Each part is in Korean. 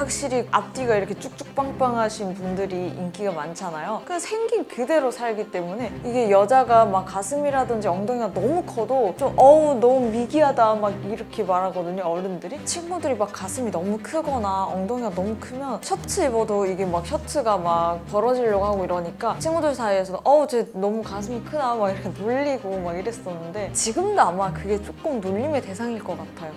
확실히 앞뒤가 이렇게 쭉쭉 빵빵하신 분들이 인기가 많잖아요. 그냥 생긴 그대로 살기 때문에 이게 여자가 막 가슴이라든지 엉덩이가 너무 커도 좀 너무 미기하다 막 이렇게 말하거든요, 어른들이. 친구들이 막 가슴이 너무 크거나 엉덩이가 너무 크면 셔츠 입어도 이게 막 셔츠가 막 벌어지려고 하고 이러니까 친구들 사이에서도 쟤 너무 가슴이 크다 막 이렇게 놀리고 막 이랬었는데, 지금도 아마 그게 조금 놀림의 대상일 것 같아요.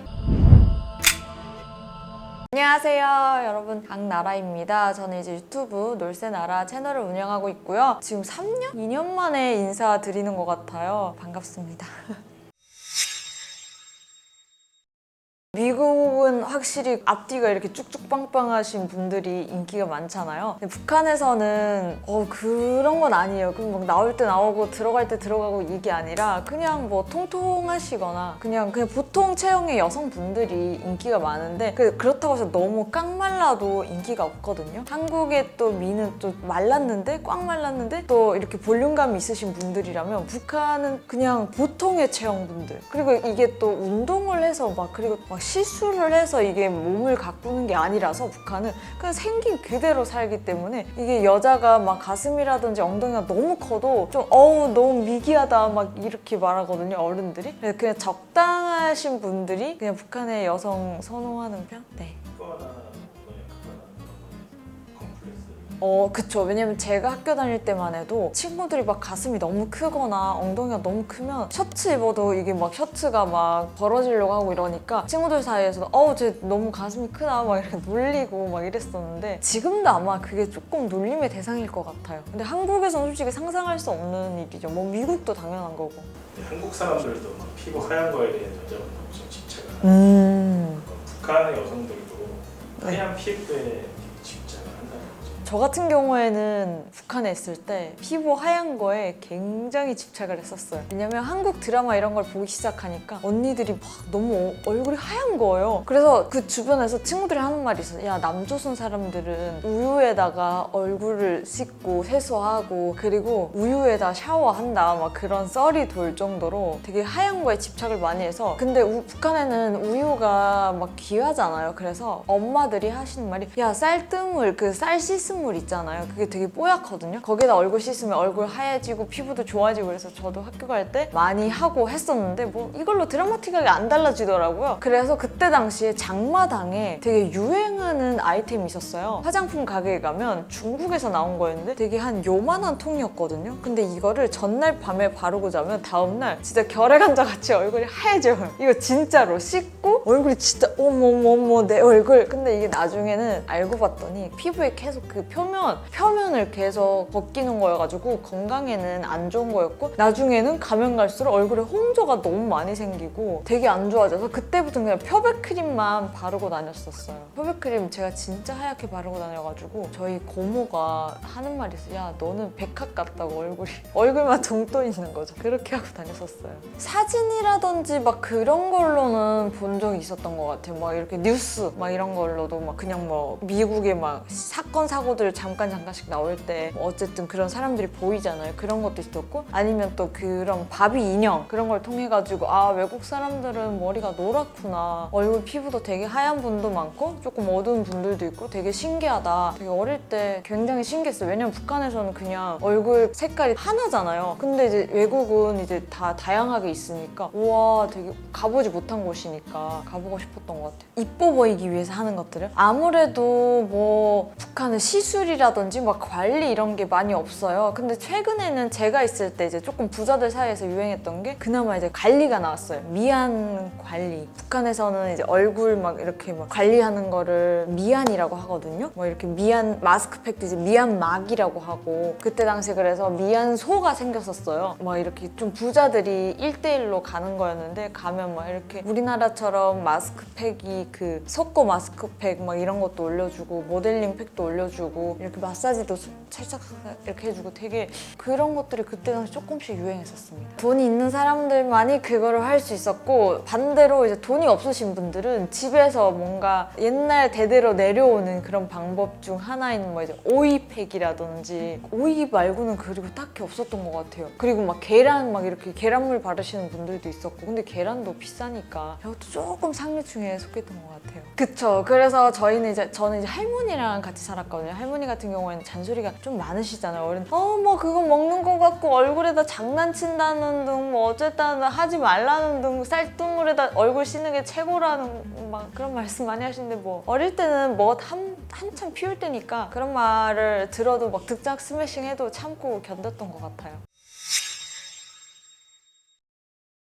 안녕하세요, 여러분. 강나라입니다. 저는 이제 유튜브 놀새나라 채널을 운영하고 있고요. 지금 3년? 2년 만에 인사드리는 것 같아요. 반갑습니다. 미국은 확실히 앞뒤가 이렇게 쭉쭉 빵빵하신 분들이 인기가 많잖아요. 근데 북한에서는 그런 건 아니에요. 그럼 막 나올 때 나오고 들어갈 때 들어가고 이게 아니라 그냥 뭐 통통하시거나 그냥 보통 체형의 여성분들이 인기가 많은데, 그렇다고 해서 너무 깡말라도 인기가 없거든요. 한국의 또 미는 또 말랐는데 꽉 말랐는데 또 이렇게 볼륨감이 있으신 분들이라면, 북한은 그냥 보통의 체형분들, 그리고 이게 또 운동을 해서 그리고 시술을 해서 이게 몸을 가꾸는 게 아니라서 북한은 그냥 생긴 그대로 살기 때문에 이게 여자가 막 가슴이라든지 엉덩이가 너무 커도 좀 너무 미기하다 막 이렇게 말하거든요, 어른들이. 그래서 그냥 적당하신 분들이 그냥 북한의 여성 선호하는 편? 네. 그쵸. 왜냐면 제가 학교 다닐 때만 해도 친구들이 막 가슴이 너무 크거나 엉덩이가 너무 크면 셔츠 입어도 이게 막 셔츠가 막 벌어지려고 하고 이러니까 친구들 사이에서도 쟤 너무 가슴이 크다 막 이렇게 놀리고 막 이랬었는데, 지금도 아마 그게 조금 놀림의 대상일 것 같아요. 근데 한국에서는 솔직히 상상할 수 없는 일이죠. 뭐 미국도 당연한 거고. 한국 사람들도 막 피부 하얀 거에 대해 여자분들 엄청 집착을 하는 북한의 여성들도 하얀 피부에 집착을 한다는 거죠. 저 같은 경우에는 북한에 있을 때 피부 하얀 거에 굉장히 집착을 했었어요. 왜냐면 한국 드라마 이런 걸 보기 시작하니까 언니들이 막 너무 얼굴이 하얀 거예요. 그래서 그 주변에서 친구들이 하는 말이 있어요. 야, 남조선 사람들은 우유에다가 얼굴을 씻고 세수하고 그리고 우유에다 샤워한다 막 그런 썰이 돌 정도로 되게 하얀 거에 집착을 많이 해서. 근데 북한에는 우유가 막 귀하잖아요. 그래서 엄마들이 하시는 말이, 야, 쌀뜨물, 그 쌀 씻은 물 있잖아요. 그게 되게 뽀얗거든요. 거기다 얼굴 씻으면 얼굴 하얘지고 피부도 좋아지고, 그래서 저도 학교 갈 때 많이 하고 했었는데 뭐 이걸로 드라마틱하게 안 달라지더라고요. 그래서 그때 당시에 장마당에 되게 유행하는 아이템이 있었어요. 화장품 가게에 가면 중국에서 나온 거였는데 되게 한 요만한 통이었거든요. 근데 이거를 전날 밤에 바르고 자면 다음날 진짜 결핵환자 같이 얼굴이 하얘져요. 이거 진짜로 씻고 얼굴이 진짜 어머머머 내 얼굴. 근데 이게 나중에는 알고 봤더니 피부에 계속 그 표면을 계속 벗기는 거여가지고 건강에는 안 좋은 거였고, 나중에는 가면 갈수록 얼굴에 홍조가 너무 많이 생기고 되게 안 좋아져서 그때부터 그냥 표백크림만 바르고 다녔었어요. 표백크림 제가 진짜 하얗게 바르고 다녀가지고 저희 고모가 하는 말이 있어요. 야, 너는 백합 같다고 얼굴만 둥 떠 있는 거죠. 그렇게 하고 다녔었어요. 사진이라든지 막 그런 걸로는 본 적이 있었던 것 같아요. 막 이렇게 뉴스 막 이런 걸로도 막 그냥 뭐 미국의 막 사건 사고들 잠깐씩 나올 때 어쨌든 그런 사람들이 보이잖아요. 그런 것도 있었고, 아니면 또 그런 바비 인형 그런 걸 통해 가지고 외국 사람들은 머리가 노랗구나, 얼굴 피부도 되게 하얀 분도 많고 조금 어두운 분들도 있고 되게 신기하다. 되게 어릴 때 굉장히 신기했어요. 왜냐면 북한에서는 그냥 얼굴 색깔이 하나잖아요. 근데 이제 외국은 이제 다 다양하게 있으니까 우와, 되게 가보지 못한 곳이니까 가보고 싶었던 것 같아요. 이뻐 보이기 위해서 하는 것들은 아무래도 뭐 북한은 시술이라든지 막 관리 이런 게 많이 없어요. 근데 최근에는 제가 있을 때 이제 조금 부자들 사이에서 유행했던 게 그나마 이제 관리가 나왔어요. 미안 관리. 북한에서는 이제 얼굴 막 이렇게 막 관리하는 거를 미안이라고 하거든요. 뭐 이렇게 미안 마스크팩도 이제 미안막이라고 하고, 그때 당시 그래서 미안소가 생겼었어요. 막 이렇게 좀 부자들이 1대1로 가는 거였는데, 가면 막 이렇게 우리나라처럼 마스크팩이 그 석고 마스크팩 막 이런 것도 올려주고 모델링 팩도 올려주고 덜어주고 이렇게 마사지도 살짝 이렇게 해주고 되게 그런 것들이 그때 당시 조금씩 유행했었습니다. 돈이 있는 사람들만이 그거를 할 수 있었고 반대로 이제 돈이 없으신 분들은 집에서 뭔가 옛날 대대로 내려오는 그런 방법 중 하나인 뭐 이제 오이팩이라든지 오이 말고는 그리고 딱히 없었던 것 같아요. 그리고 막 계란 막 이렇게 계란물 바르시는 분들도 있었고 근데 계란도 비싸니까 이것도 조금 상류층에 속했던 것 같아요. 그쵸. 그래서 저는 이제 할머니랑 같이 살았거든요. 할머니 같은 경우에는 잔소리가 좀 많으시잖아요. 어른 뭐 그거 먹는 거 갖고 얼굴에다 장난친다는 등 뭐 어쨌다는 하지 말라는 등 쌀뜨물에다 얼굴 씻는 게 최고라는 막 그런 말씀 많이 하시는데 뭐 어릴 때는 뭐 한참 피울 때니까 그런 말을 들어도 막 득작 스매싱 해도 참고 견뎠던 것 같아요.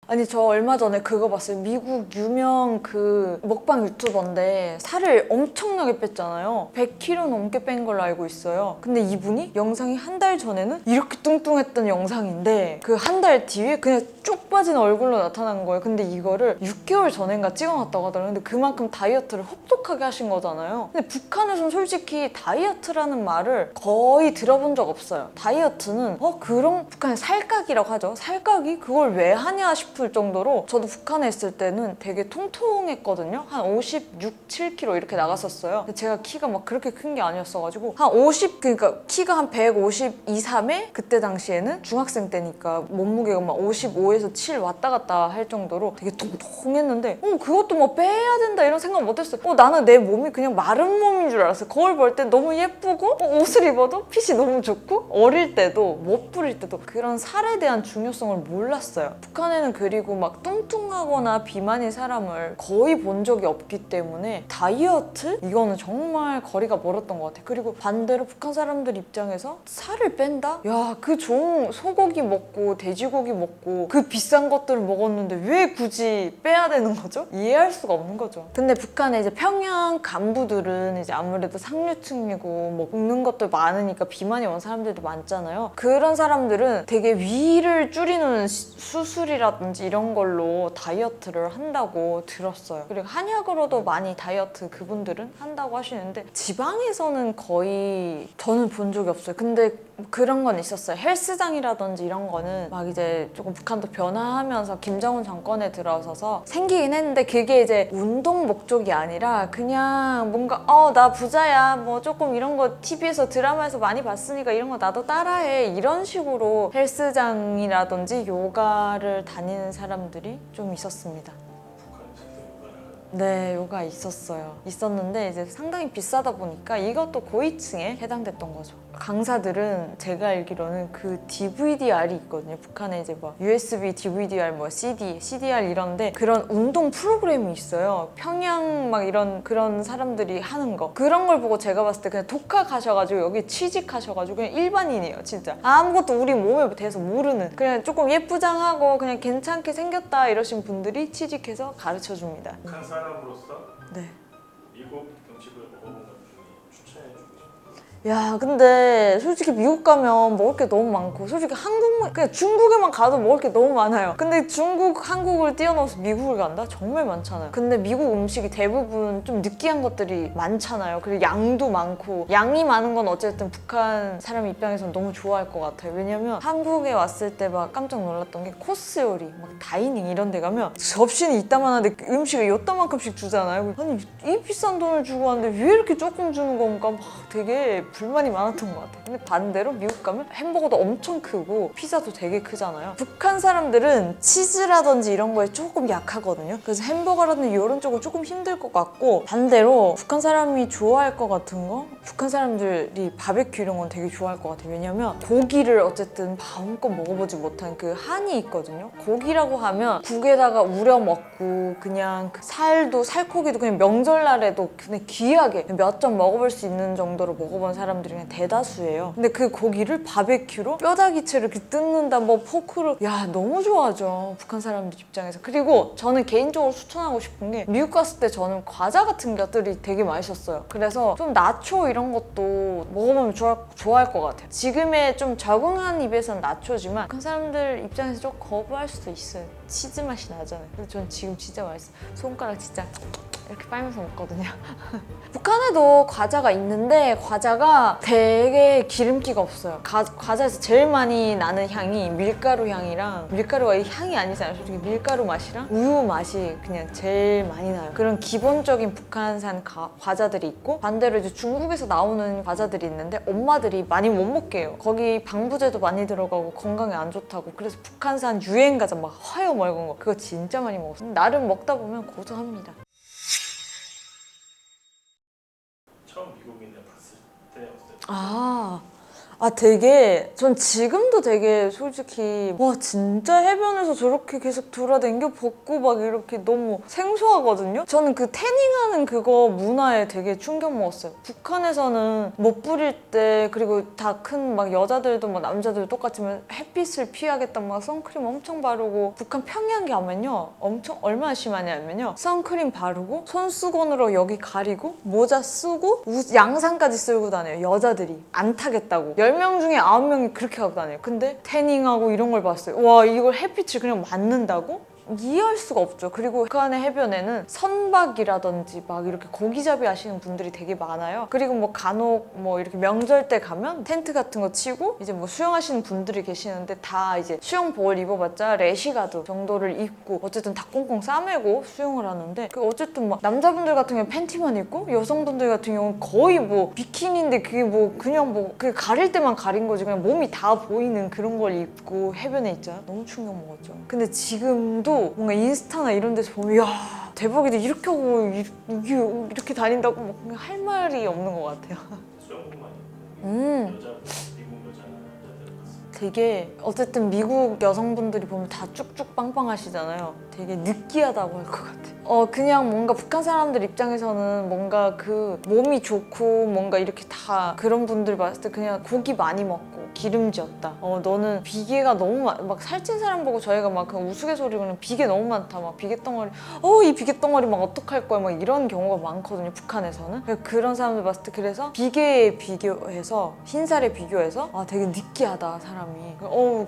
아니 저 얼마 전에 그거 봤어요. 미국 유명 그 먹방 유튜버인데 살을 엄청나게 뺐잖아요. 100kg 넘게 뺀 걸로 알고 있어요. 근데 이분이 영상이 한 달 전에는 이렇게 뚱뚱했던 영상인데 그 한 달 뒤에 그냥 쭉 빠진 얼굴로 나타난 거예요. 근데 이거를 6개월 전인가 찍어놨다고 하더라고요. 근데 그만큼 다이어트를 혹독하게 하신 거잖아요. 근데 북한에서는 솔직히 다이어트라는 말을 거의 들어본 적 없어요. 다이어트는 그런 북한의 살각이라고 하죠. 살각이 그걸 왜 하냐 싶을 정도로 저도 북한에 있을 때는 되게 통통했거든요. 한 56, 7kg 이렇게 나갔었어요. 근데 제가 키가 막 그렇게 큰 게 아니었어가지고 한 50, 그러니까 키가 한 152, 3에 그때 당시에는 중학생 때니까 몸무게가 막 55에서 7 왔다 갔다 할 정도로 되게 통통했는데 그것도 뭐 빼야 된다 이런 생각 못했어요. 나는 내 몸이 그냥 마른 몸인 줄 알았어요. 거울 볼 때 너무 예쁘고 옷을 입어도 핏이 너무 좋고 어릴 때도 못 부릴 때도 그런 살에 대한 중요성을 몰랐어요. 북한에는 그리고 막 뚱뚱하거나 비만인 사람을 거의 본 적이 없기 때문에 다이어트? 이거는 정말 거리가 멀었던 것 같아요. 그리고 반대로 북한 사람들 입장에서 살을 뺀다? 야, 그 좋은 소고기 먹고 돼지고기 먹고 그 비싼 것들을 먹었는데 왜 굳이 빼야 되는 거죠? 이해할 수가 없는 거죠. 근데 북한의 이제 평양 간부들은 이제 아무래도 상류층이고 뭐 먹는 것도 많으니까 비만이 온 사람들도 많잖아요. 그런 사람들은 되게 위를 줄이는 수술이라든지 이런 걸로 다이어트를 한다고 들었어요. 그리고 한약으로도 많이 다이어트 그분들은 한다고 하시는데 지방에서는 거의 저는 본 적이 없어요. 근데 그런 건 있었어요. 헬스장이라든지 이런 거는 막 이제 조금 북한도 변화하면서 김정은 정권에 들어서서 생기긴 했는데 그게 이제 운동 목적이 아니라 그냥 뭔가 나 부자야 뭐 조금 이런 거 TV에서 드라마에서 많이 봤으니까 이런 거 나도 따라해 이런 식으로 헬스장이라든지 요가를 다니는 사람들이 좀 있었습니다. 네, 요가 있었는데 이제 상당히 비싸다 보니까 이것도 고위층에 해당됐던 거죠. 강사들은 제가 알기로는 그 DVDR이 있거든요. 북한에 이제 뭐 USB, DVDR, 뭐 CD, CDR 이런데 그런 운동 프로그램이 있어요. 평양 막 이런 그런 사람들이 하는 거 그런 걸 보고 제가 봤을 때 그냥 독학하셔가지고 여기 취직하셔가지고 그냥 일반인이에요. 진짜 아무것도 우리 몸에 대해서 모르는 그냥 조금 예쁘장하고 그냥 괜찮게 생겼다 이러신 분들이 취직해서 가르쳐줍니다. 북한 사람으로서 네. 미국 음식을 먹어본 것 중에 추천해주고 싶어요. 야, 근데 솔직히 미국 가면 먹을 게 너무 많고 솔직히 한국만 그냥 중국에만 가도 먹을 게 너무 많아요. 근데 중국, 한국을 뛰어넘어서 미국을 간다? 정말 많잖아요. 근데 미국 음식이 대부분 좀 느끼한 것들이 많잖아요. 그리고 양도 많고 양이 많은 건 어쨌든 북한 사람 입장에서는 너무 좋아할 것 같아요. 왜냐면 한국에 왔을 때 막 깜짝 놀랐던 게 코스 요리, 막 다이닝 이런 데 가면 접시는 이따만한데 음식을 요따만큼씩 주잖아요. 아니 이 비싼 돈을 주고 왔는데 왜 이렇게 조금 주는 건가 막 되게 불만이 많았던 것 같아요. 근데 반대로 미국 가면 햄버거도 엄청 크고 피자도 되게 크잖아요. 북한 사람들은 치즈라든지 이런 거에 조금 약하거든요. 그래서 햄버거라든지 이런 쪽은 조금 힘들 것 같고 반대로 북한 사람이 좋아할 것 같은 거? 북한 사람들이 바베큐 이런 건 되게 좋아할 것 같아요. 왜냐면 고기를 어쨌든 마음껏 먹어보지 못한 그 한이 있거든요. 고기라고 하면 국에다가 우려 먹고 그냥 그 살도 살코기도 그냥 명절날에도 그냥 귀하게 몇 점 먹어볼 수 있는 정도로 먹어본 사람들이 그냥 대다수예요. 근데 그 고기를 바베큐로 뼈다귀채를 이렇게 뜯는다 뭐 포크로 야 너무 좋아하죠. 북한 사람들 입장에서. 그리고 저는 개인적으로 추천하고 싶은 게 미국 갔을 때 저는 과자 같은 것들이 되게 맛있었어요. 그래서 좀 나초 이런 것도 먹어보면 좋아할 것 같아요. 지금의 좀 적응한 입에서는 나초지만 북한 사람들 입장에서 좀 거부할 수도 있어요. 치즈 맛이 나잖아요. 근데 전 지금 진짜 맛있어요. 손가락 진짜 이렇게 빨면서 먹거든요. 북한에도 과자가 있는데 과자가 되게 기름기가 없어요. 과자에서 제일 많이 나는 향이 밀가루 향이랑, 밀가루가 이 향이 아니잖아요. 솔직히 밀가루 맛이랑 우유 맛이 그냥 제일 많이 나요. 그런 기본적인 북한산 과자들이 있고, 반대로 이제 중국에서 나오는 과자들이 있는데 엄마들이 많이 못 먹게 해요. 거기 방부제도 많이 들어가고 건강에 안 좋다고. 그래서 북한산 유행 과자 막 하여 맑은 거, 그거 진짜 많이 먹었어요. 나름 먹다 보면 고소합니다. 처음 미국인을 봤을 때 어땠어요? 되게 전 지금도 되게 솔직히 와 진짜 해변에서 저렇게 계속 돌아다녀 벗고 막 이렇게 너무 생소하거든요. 저는 그 태닝하는 그거 문화에 되게 충격 먹었어요. 북한에서는 못 부릴 때, 그리고 다 큰 막 여자들도 막 남자들도 똑같지만 햇빛을 피하겠다 막 선크림 엄청 바르고, 북한 평양 가면요 엄청 얼마나 심하냐면요, 선크림 바르고 손수건으로 여기 가리고 모자 쓰고 양산까지 쓸고 다녀요. 여자들이 안 타겠다고. 10명 중에 9명이 그렇게 하고 다녀요. 근데 태닝하고 이런 걸 봤어요. 와, 이걸 햇빛을 그냥 맞는다고? 이해할 수가 없죠. 그리고 북한의 해변에는 선박이라든지 막 이렇게 고기잡이 하시는 분들이 되게 많아요. 그리고 뭐 간혹 뭐 이렇게 명절 때 가면 텐트 같은 거 치고 이제 뭐 수영하시는 분들이 계시는데, 다 이제 수영복을 입어봤자 래시가드 정도를 입고 어쨌든 다 꽁꽁 싸매고 수영을 하는데, 그 어쨌든 막 남자분들 같은 경우는 팬티만 입고 여성분들 같은 경우는 거의 뭐 비키니인데 그게 뭐 그냥 뭐 그 가릴 때만 가린 거지, 그냥 몸이 다 보이는 그런 걸 입고 해변에 있잖아. 너무 충격 먹었죠. 근데 지금도 뭔가 인스타나 이런 데서 보면 야 대박이다, 이렇게 하고 이렇게 다닌다고 막 그냥 할 말이 없는 것 같아요. 수영복만 입고 여자 미국 여자들 봤어요. 되게 어쨌든 미국 여성분들이 보면 다 쭉쭉 빵빵하시잖아요. 되게 느끼하다고 할 것 같아요. 그냥 뭔가 북한 사람들 입장에서는 뭔가 그 몸이 좋고 뭔가 이렇게 다 그런 분들 봤을 때 그냥 고기 많이 먹고 기름지었다. 너는 비계가 너무 막 살찐 사람 보고 저희가 막 그냥 우스갯소리로는 비계 너무 많다. 막 비계 덩어리. 이 비계 덩어리 막 어떡할 거야. 막 이런 경우가 많거든요. 북한에서는. 그런 사람들 봤을 때 그래서 비계에 비교해서 흰살에 비교해서 되게 느끼하다 사람이.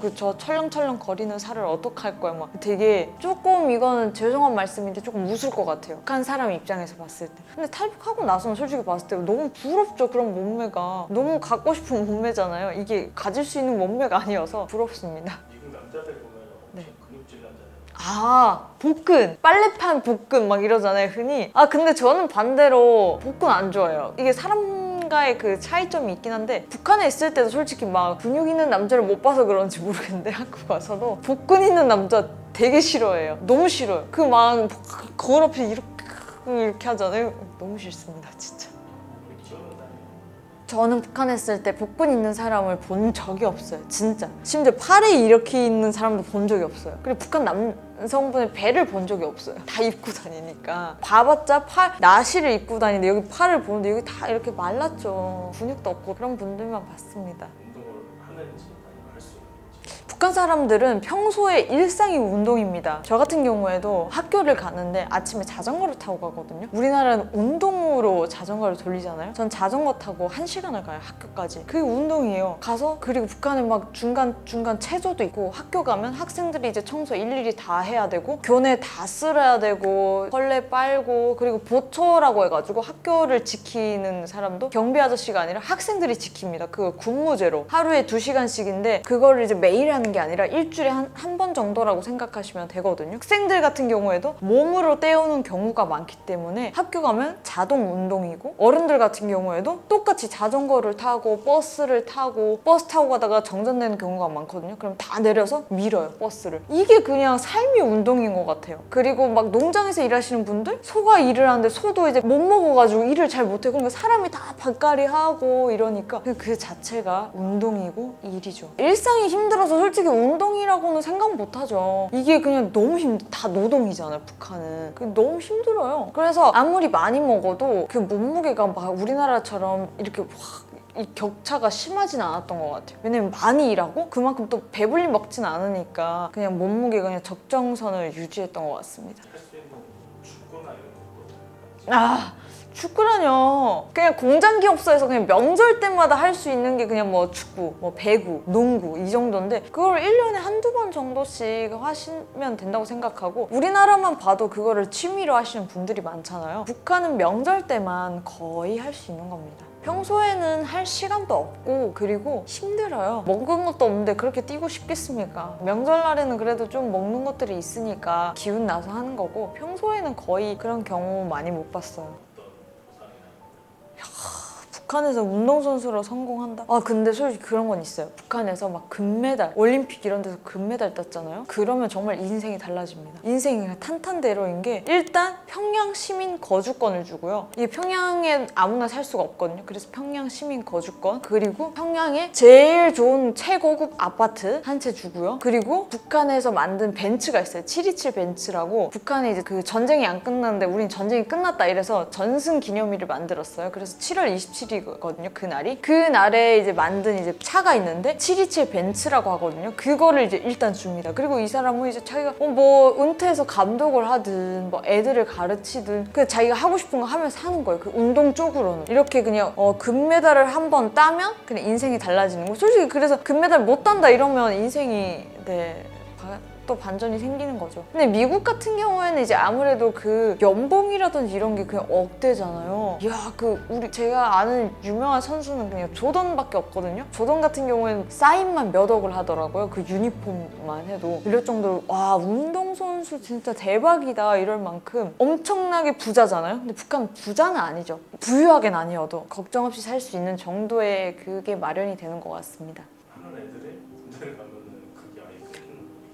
그 저 철렁철렁 거리는 살을 어떡할 거야. 막 되게 조금 이거는 죄송한 말씀인데 조금 웃을 것 같아요. 북한 사람 입장에서 봤을 때. 근데 탈북하고 나서는 솔직히 봤을 때 너무 부럽죠. 그런 몸매가. 너무 갖고 싶은 몸매잖아요. 이게 가질 수 있는 몸매가 아니어서 부럽습니다. 미국 남자들 보면 엄청 네. 근육질 남자들. 복근, 빨래판 복근 막 이러잖아요, 흔히. 근데 저는 반대로 복근 안 좋아해요. 이게 사람과의 그 차이점이 있긴 한데, 북한에 있을 때도 솔직히 막 근육 있는 남자를 못 봐서 그런지 모르겠는데 한국 와서도 복근 있는 남자 되게 싫어해요. 너무 싫어요. 그 막 거울 앞에 이렇게 하잖아요. 너무 싫습니다, 진짜. 우리 키우는 다니. 저는 북한에 있을 때 복근 있는 사람을 본 적이 없어요. 진짜. 심지어 팔에 이렇게 있는 사람도 본 적이 없어요. 그리고 북한 남성분의 배를 본 적이 없어요. 다 입고 다니니까. 봐봤자 나시를 입고 다니는데 여기 팔을 보는데 여기 다 이렇게 말랐죠. 근육도 없고 그런 분들만 봤습니다. 운동을 하는지 아니면 할 수 있는지. 북한 사람들은 평소에 일상이 운동입니다. 저 같은 경우에도 학교를 가는데 아침에 자전거를 타고 가거든요. 우리나라는 운동으로 자전거를 돌리잖아요. 전 자전거 타고 1시간을 가요, 학교까지. 그게 운동이에요. 가서, 그리고 북한에 막 중간 체조도 있고, 학교 가면 학생들이 이제 청소 일일이 다 해야 되고, 교내 다 쓸어야 되고, 걸레 빨고, 그리고 보초라고 해가지고 학교를 지키는 사람도 경비 아저씨가 아니라 학생들이 지킵니다. 그거 군무제로. 하루에 2시간씩인데 그거를 이제 매일 하는 게 아니라 일주일에 한 번 정도라고 생각하시면 되거든요. 학생들 같은 경우에도 몸으로 때우는 경우가 많기 때문에 학교 가면 자동 운동이고, 어른들 같은 경우에도 똑같이 자전거를 타고 버스를 타고, 버스 타고 가다가 정전되는 경우가 많거든요. 그럼 다 내려서 밀어요, 버스를. 이게 그냥 삶이 운동인 것 같아요. 그리고 막 농장에서 일하시는 분들, 소가 일을 하는데 소도 이제 못 먹어가지고 일을 잘 못해요. 그러니까 사람이 다 밭갈이 하고 이러니까 그 자체가 운동이고 일이죠. 일상이 힘들어서 솔직히 운동이라고는 생각 못하죠. 이게 그냥 너무 다 노동이잖아요, 북한은. 그게 너무 힘들어요. 그래서 아무리 많이 먹어도 그 몸무게가 막 우리나라처럼 이렇게 확 이 격차가 심하진 않았던 것 같아요. 왜냐면 많이 일하고 그만큼 또 배불리 먹진 않으니까 그냥 몸무게가 그냥 적정선을 유지했던 것 같습니다. 할 수 있는 축구나 이런 거. 축구라뇨. 그냥 공장 기업소에서 그냥 명절 때마다 할 수 있는 게 그냥 뭐 축구, 뭐 배구, 농구 이 정도인데 그걸 1년에 한두 번 정도씩 하시면 된다고 생각하고 우리나라만 봐도 그거를 취미로 하시는 분들이 많잖아요. 북한은 명절 때만 거의 할 수 있는 겁니다. 평소에는 할 시간도 없고 그리고 힘들어요. 먹은 것도 없는데 그렇게 뛰고 싶겠습니까? 명절날에는 그래도 좀 먹는 것들이 있으니까 기운 나서 하는 거고 평소에는 거의 그런 경우 많이 못 봤어요. 어떤 보상이나 북한에서 운동선수로 성공한다? 아 근데 솔직히 그런 건 있어요. 북한에서 막 금메달, 올림픽 이런 데서 금메달 땄잖아요? 그러면 정말 인생이 달라집니다. 인생이 그냥 탄탄대로인 게 일단 평양 시민 거주권을 주고요. 이게 평양에 아무나 살 수가 없거든요. 그래서 평양 시민 거주권 그리고 평양에 제일 좋은 최고급 아파트 한 채 주고요. 그리고 북한에서 만든 벤츠가 있어요. 727 벤츠라고 북한에 이제 그 전쟁이 안 끝났는데 우린 전쟁이 끝났다 이래서 전승 기념일을 만들었어요. 그래서 7월 27일이거든요. 그날이. 그날에 이제 만든 이제 차가 있는데 727 벤츠라고 하거든요. 그거를 이제 일단 줍니다. 그리고 이 사람은 이제 자기가 뭐 은퇴해서 감독을 하든 뭐 애들을 가르치든 그 자기가 하고 싶은 거 하면서 사는 거예요. 그 운동 쪽으로는. 이렇게 그냥 금메달을 한 번 따면 그냥 인생이 달라지는 거. 솔직히 그래서 금메달 못 딴다 이러면 인생이 또 반전이 생기는 거죠. 근데 미국 같은 경우에는 이제 아무래도 그 연봉이라든지 이런 게 그냥 억대잖아요. 이야, 제가 아는 유명한 선수는 그냥 조던밖에 없거든요. 조던 같은 경우에는 사인만 몇 억을 하더라고요. 그 유니폼만 해도. 이럴 정도로 와, 운동선수 진짜 대박이다 이럴 만큼 엄청나게 부자잖아요. 근데 북한은 부자는 아니죠. 부유하게는 아니어도 걱정 없이 살 수 있는 정도의 그게 마련이 되는 것 같습니다. 하는 애들이 군대를 가면은 그게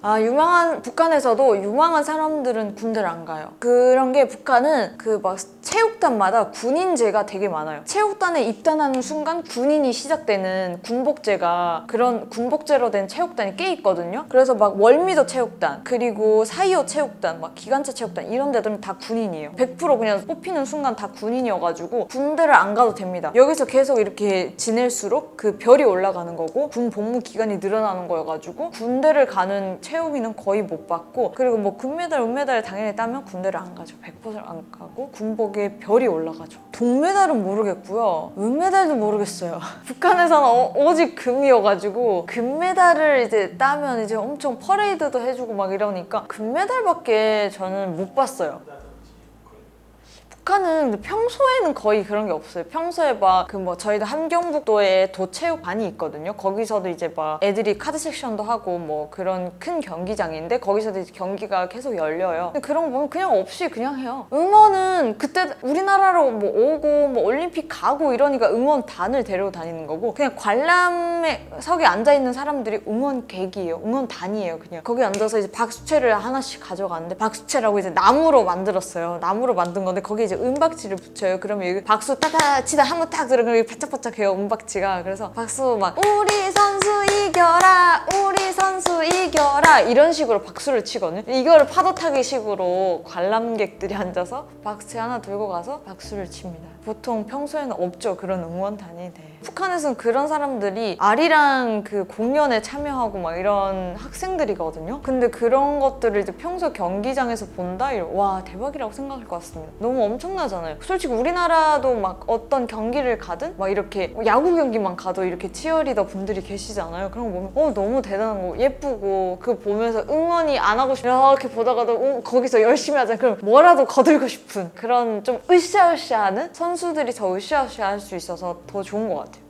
아예 큰 북한에서도 유망한 사람들은 군대를 안 가요. 그런 게 북한은 그 막 체육단마다 군인제가 되게 많아요. 체육단에 입단하는 순간 군인이 시작되는 군복제가 그런 군복제로 된 체육단이 꽤 있거든요. 그래서 막 월미도 체육단, 그리고 4.25 체육단, 막 기관차 체육단 이런 데들은 다 군인이에요. 100% 그냥 뽑히는 순간 다 군인이어가지고 군대를 안 가도 됩니다. 여기서 계속 이렇게 지낼수록 그 별이 올라가는 거고 군 복무 기간이 늘어나는 거여가지고 군대를 가는 체육인은 거의 못 받고 그리고 뭐 금메달, 은메달 당연히 따면 군대를 안 가죠. 100%안 가고 군복에 별이 올라가죠. 동메달은 모르겠고요. 은메달도 모르겠어요. 북한에서는 오직 금이어가지고 금메달을 이제 따면 이제 엄청 퍼레이드도 해주고 막 이러니까 금메달밖에 저는 못 봤어요. 북한은 근데 평소에는 거의 그런 게 없어요. 평소에 막 그 뭐 저희도 함경북도에 도체육관이 있거든요. 거기서도 이제 막 애들이 카드 섹션도 하고 뭐 그런 큰 경기장인데 거기서도 이제 경기가 계속 열려요. 근데 그런 거 보면 그냥 없이 그냥 해요. 응원은 그때 우리나라로 뭐 오고 뭐 올림픽 가고 이러니까 응원단을 데리고 다니는 거고 그냥 관람석에 앉아 있는 사람들이 응원객이에요. 응원단이에요. 그냥 거기 앉아서 이제 박수채를 하나씩 가져가는데 박수채라고 이제 나무로 만들었어요. 나무로 만든 건데 거기 이제 은박지를 붙여요. 그러면 여기 박수 따다 치다 한번 딱 들으면 여기 바짝바짝해요. 은박지가. 그래서 박수 막 우리 선수 이겨라 우리 선수 이겨라 이런 식으로 박수를 치거든요. 이거를 파도 타기 식으로 관람객들이 앉아서 박수채 하나 들고 가서 박수를 칩니다. 보통 평소에는 없죠. 그런 응원단이. 네. 북한에서는 그런 사람들이 아리랑 그 공연에 참여하고 막 이런 학생들이거든요. 근데 그런 것들을 이제 평소 경기장에서 본다? 와, 대박이라고 생각할 것 같습니다. 너무 엄청나잖아요. 솔직히 우리나라도 막 어떤 경기를 가든 막 이렇게 야구 경기만 가도 이렇게 치어리더 분들이 계시잖아요. 그런 거 보면 너무 대단한 거 예쁘고 그거 보면서 응원이 안 하고 싶어 이렇게 보다가도 거기서 열심히 하자. 그럼 뭐라도 거들고 싶은 그런 좀 으쌰으쌰하는 선수들이 더 으쌰으쌰 할 수 있어서 더 좋은 것 같아요.